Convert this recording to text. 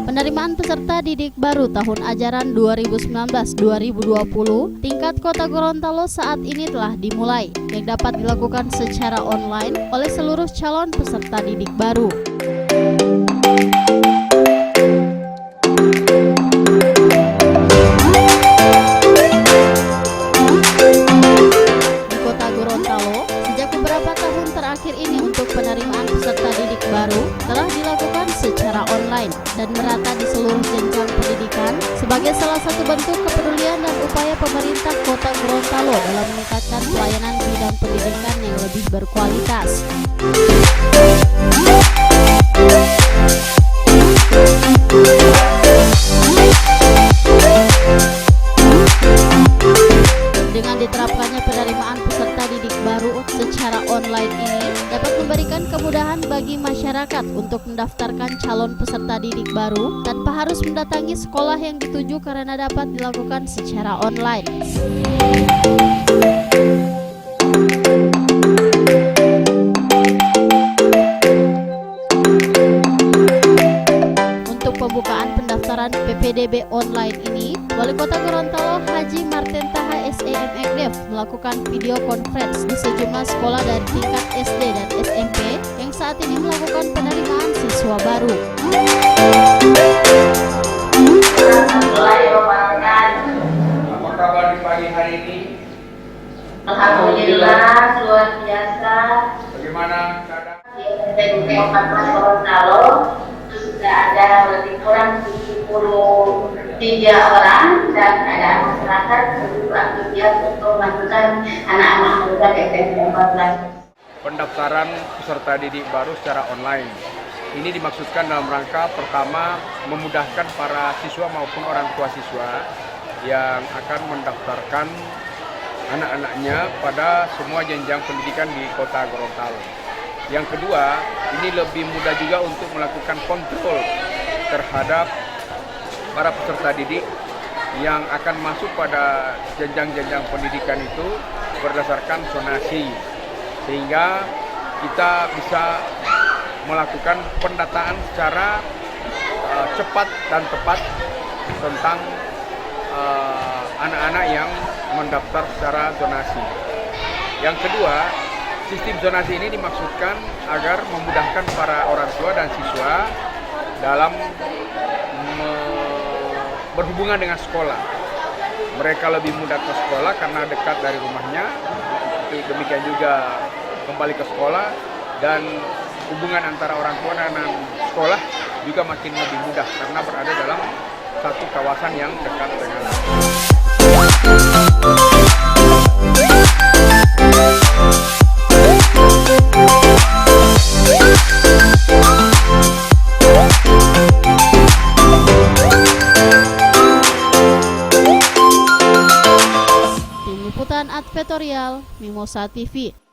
Penerimaan peserta didik baru tahun ajaran 2019-2020 tingkat Kota Gorontalo saat ini telah dimulai, yang dapat dilakukan secara online oleh seluruh calon peserta didik baru. Di Kota Gorontalo, sejak beberapa tahun terakhir ini untuk penerimaan peserta didik baru telah dilakukan secara online dan merata di seluruh jenjang pendidikan sebagai salah satu bentuk kepedulian dan upaya pemerintah Kota Gorontalo dalam meningkatkan pelayanan bidang pendidikan yang lebih berkualitas. Dengan diterapkannya penerimaan peserta didik baru secara online ini dapat memberikan kemudahan bagi masyarakat untuk mendaftarkan calon peserta didik baru tanpa harus mendatangi sekolah yang dituju karena dapat dilakukan secara online. Untuk pembukaan pendaftaran PPDB online ini, Wali Kota Gorontalo Haji Marten Taha SEMEKDEF melakukan video conference di sejumlah sekolah dari tingkat SD dan SMP yang saat ini melakukan penerimaan siswa baru. Apa kabar di pagi hari ini? Alhamdulillah, luar biasa. Bagaimana keadaan? Di SMP 14 Gorontalo itu sudah ada lebih kurang 73 orang dan ada masyarakat begitu antusias untuk melakukan anak-anak muda di SMP 14. Pendaftaran peserta didik baru secara online. Ini dimaksudkan dalam rangka pertama memudahkan para siswa maupun orang tua siswa yang akan mendaftarkan anak-anaknya pada semua jenjang pendidikan di Kota Gorontalo. Yang kedua, ini lebih mudah juga untuk melakukan kontrol terhadap para peserta didik yang akan masuk pada jenjang-jenjang pendidikan itu berdasarkan zonasi, sehingga kita bisa melakukan pendataan secara cepat dan tepat tentang anak-anak yang mendaftar secara zonasi. Yang kedua, sistem zonasi ini dimaksudkan agar memudahkan para orang tua dan siswa dalam berhubungan dengan sekolah. Mereka lebih mudah ke sekolah karena dekat dari rumahnya, demikian juga kembali ke sekolah, dan hubungan antara orang tua dan sekolah juga makin lebih mudah karena berada dalam satu kawasan yang dekat dengan Tim Liputan Advertorial Mimosa TV.